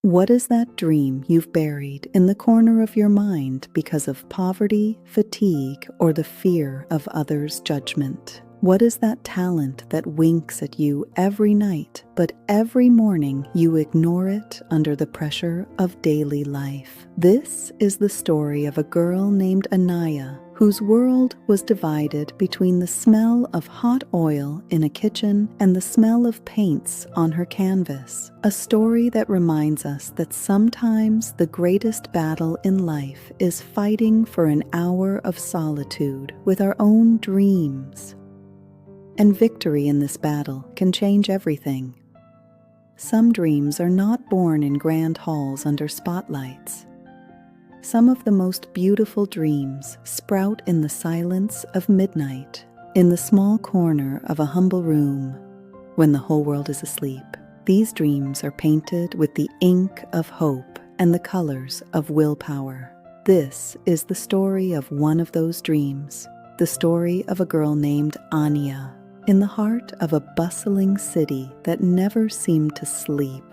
What is that dream you've buried in the corner of your mind because of poverty, fatigue, or the fear of others' judgment? What is that talent that winks at you every night, but every morning you ignore it under the pressure of daily life? This is the story of a girl named Ania, whose world was divided between the smell of hot oil in a kitchen and the smell of paints on her canvas. A story that reminds us that sometimes the greatest battle in life is fighting for an hour of solitude with our own dreams. And victory in this battle can change everything. Some dreams are not born in grand halls under spotlights. Some of the most beautiful dreams sprout in the silence of midnight, in the small corner of a humble room, when the whole world is asleep. These dreams are painted with the ink of hope and the colors of willpower. This is the story of one of those dreams, the story of a girl named Ania, in the heart of a bustling city that never seemed to sleep.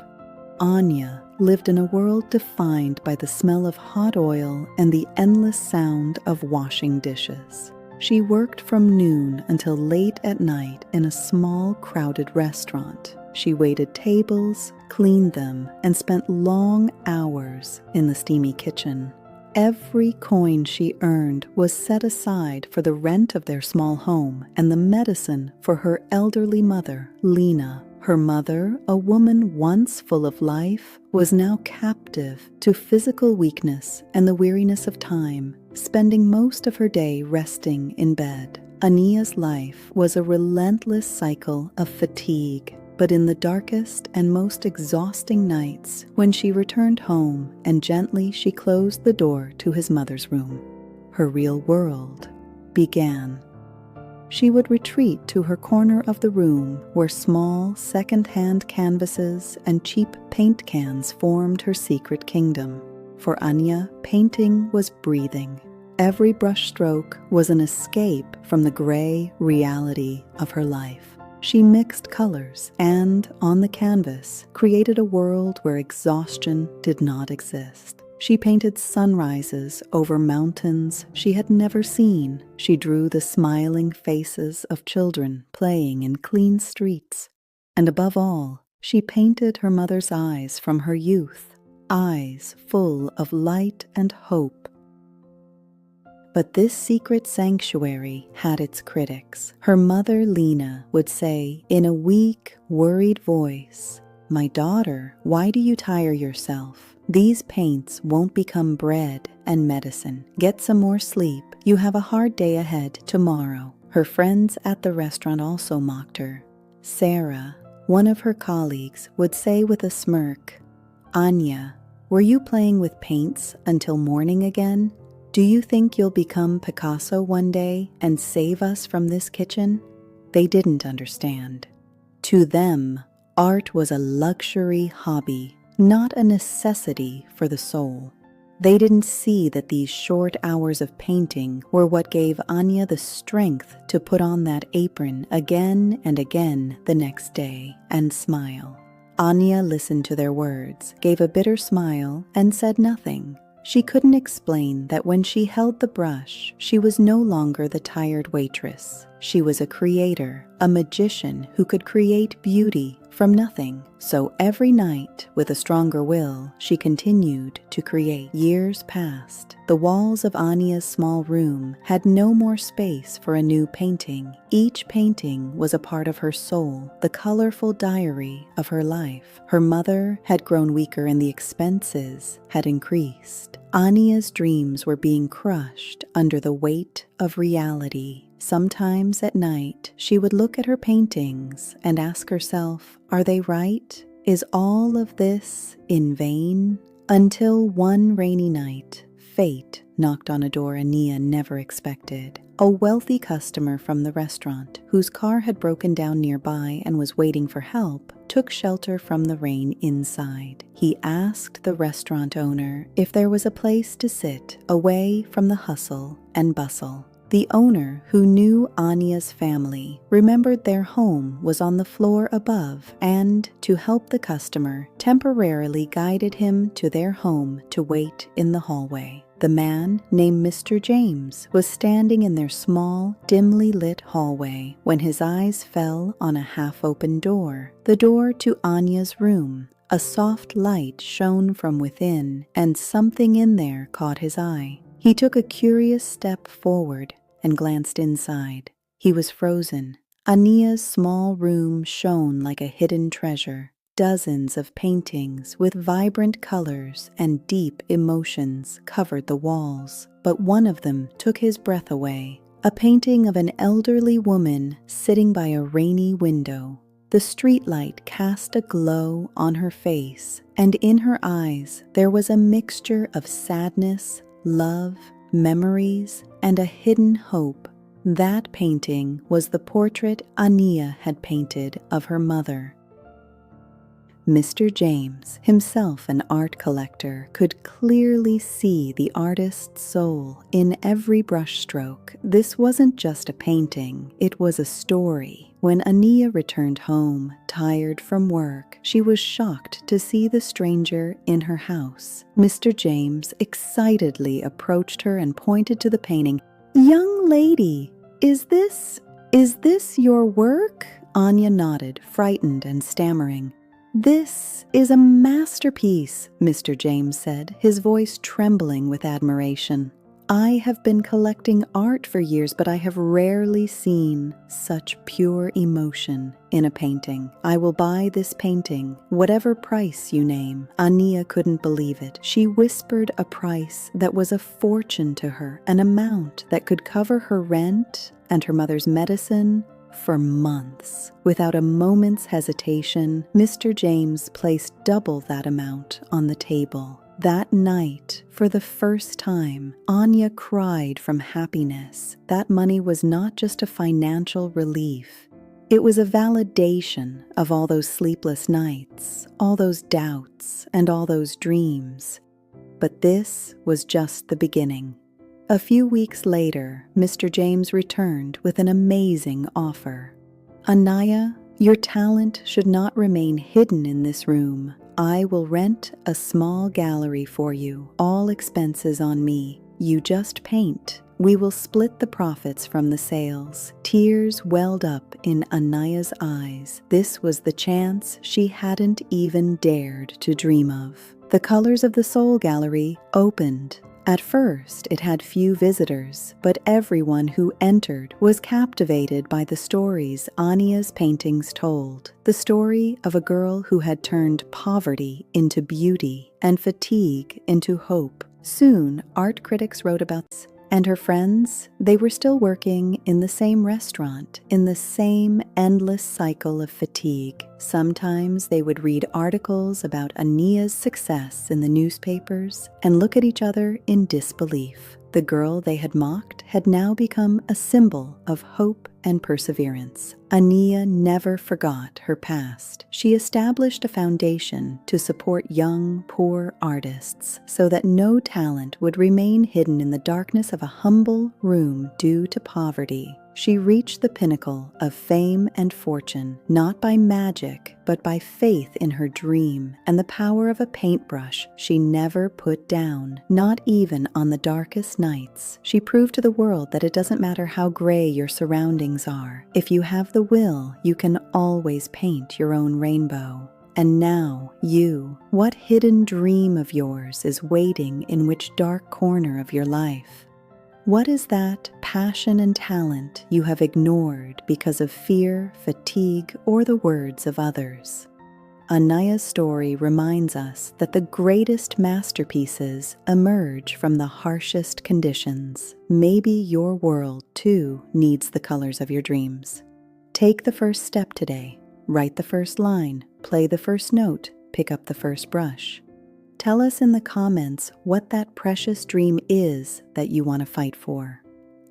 Ania lived in a world defined by the smell of hot oil and the endless sound of washing dishes. She worked from noon until late at night in a small, crowded restaurant. She waited tables, cleaned them, and spent long hours in the steamy kitchen. Every coin she earned was set aside for the rent of their small home and the medicine for her elderly mother, Lena. Her mother, a woman once full of life, was now captive to physical weakness and the weariness of time, spending most of her day resting in bed. Ania's life was a relentless cycle of fatigue, but in the darkest and most exhausting nights, when she returned home and gently she closed the door to his mother's room, her real world began. She would retreat to her corner of the room where small second-hand canvases and cheap paint cans formed her secret kingdom. For Ania, painting was breathing. Every brushstroke was an escape from the gray reality of her life. She mixed colors and, on the canvas, created a world where exhaustion did not exist. She painted sunrises over mountains she had never seen. She drew the smiling faces of children playing in clean streets. And above all, she painted her mother's eyes from her youth, eyes full of light and hope. But this secret sanctuary had its critics. Her mother, Lena, would say in a weak, worried voice, "My daughter, why do you tire yourself? These paints won't become bread and medicine. Get some more sleep. You have a hard day ahead tomorrow." Her friends at the restaurant also mocked her. Sarah, one of her colleagues, would say with a smirk, "Ania, were you playing with paints until morning again? Do you think you'll become Picasso one day and save us from this kitchen?" They didn't understand. To them, art was a luxury hobby, not a necessity for the soul. They didn't see that these short hours of painting were what gave Ania the strength to put on that apron again and again the next day and smile. Ania listened to their words, gave a bitter smile, and said nothing. She couldn't explain that when she held the brush, she was no longer the tired waitress. She was a creator, a magician who could create beauty from nothing. So every night, with a stronger will, she continued to create. Years passed. The walls of Ania's small room had no more space for a new painting. Each painting was a part of her soul, the colorful diary of her life. Her mother had grown weaker and the expenses had increased. Ania's dreams were being crushed under the weight of reality. Sometimes at night, she would look at her paintings and ask herself, are they right? Is all of this in vain? Until one rainy night, fate knocked on a door Ania never expected. A wealthy customer from the restaurant, whose car had broken down nearby and was waiting for help, took shelter from the rain inside. He asked the restaurant owner if there was a place to sit away from the hustle and bustle. The owner, who knew Ania's family, remembered their home was on the floor above and, to help the customer, temporarily guided him to their home to wait in the hallway. The man, named Mr. James, was standing in their small, dimly lit hallway when his eyes fell on a half-open door, the door to Ania's room. A soft light shone from within, and something in there caught his eye. He took a curious step forward and glanced inside. He was frozen. Ania's small room shone like a hidden treasure. Dozens of paintings with vibrant colors and deep emotions covered the walls, but one of them took his breath away. A painting of an elderly woman sitting by a rainy window. The streetlight cast a glow on her face, and in her eyes there was a mixture of sadness, love, memories, and a hidden hope. That painting was the portrait Ania had painted of her mother. Mr. James, himself an art collector, could clearly see the artist's soul in every brushstroke. This wasn't just a painting, it was a story. When Ania returned home, tired from work, she was shocked to see the stranger in her house. Mr. James excitedly approached her and pointed to the painting. "Young lady, is this your work?" Ania nodded, frightened and stammering. "This is a masterpiece," Mr. James said, his voice trembling with admiration. "I have been collecting art for years, but I have rarely seen such pure emotion in a painting. I will buy this painting, whatever price you name." Ania couldn't believe it. She whispered a price that was a fortune to her, an amount that could cover her rent and her mother's medicine for months. Without a moment's hesitation, Mr. James placed double that amount on the table. That night, for the first time, Ania cried from happiness. That money was not just a financial relief. It was a validation of all those sleepless nights, all those doubts, and all those dreams. But this was just the beginning. A few weeks later, Mr. James returned with an amazing offer. "Ania, your talent should not remain hidden in this room. I will rent a small gallery for you, all expenses on me. You just paint. We will split the profits from the sales." Tears welled up in Ania's eyes. This was the chance she hadn't even dared to dream of. The Colors of the Soul Gallery opened. At first, it had few visitors, but everyone who entered was captivated by the stories Ania's paintings told. The story of a girl who had turned poverty into beauty and fatigue into hope. Soon, art critics wrote about this. And her friends, they were still working in the same restaurant, in the same endless cycle of fatigue. Sometimes they would read articles about Ania's success in the newspapers and look at each other in disbelief. The girl they had mocked had now become a symbol of hope and perseverance. Ania never forgot her past. She established a foundation to support young, poor artists so that no talent would remain hidden in the darkness of a humble room due to poverty. She reached the pinnacle of fame and fortune, not by magic, but by faith in her dream and the power of a paintbrush she never put down, not even on the darkest nights. She proved to the world that it doesn't matter how gray your surroundings are. If you have the will, you can always paint your own rainbow. And now, you, what hidden dream of yours is waiting in which dark corner of your life? What is that passion and talent you have ignored because of fear, fatigue, or the words of others? Ania's story reminds us that the greatest masterpieces emerge from the harshest conditions. Maybe your world, too, needs the colors of your dreams. Take the first step today. Write the first line, play the first note, pick up the first brush. Tell us in the comments what that precious dream is that you want to fight for.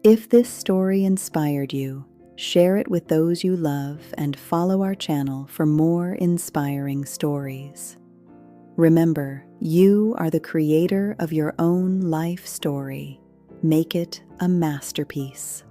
If this story inspired you, share it with those you love and follow our channel for more inspiring stories. Remember, you are the creator of your own life story. Make it a masterpiece.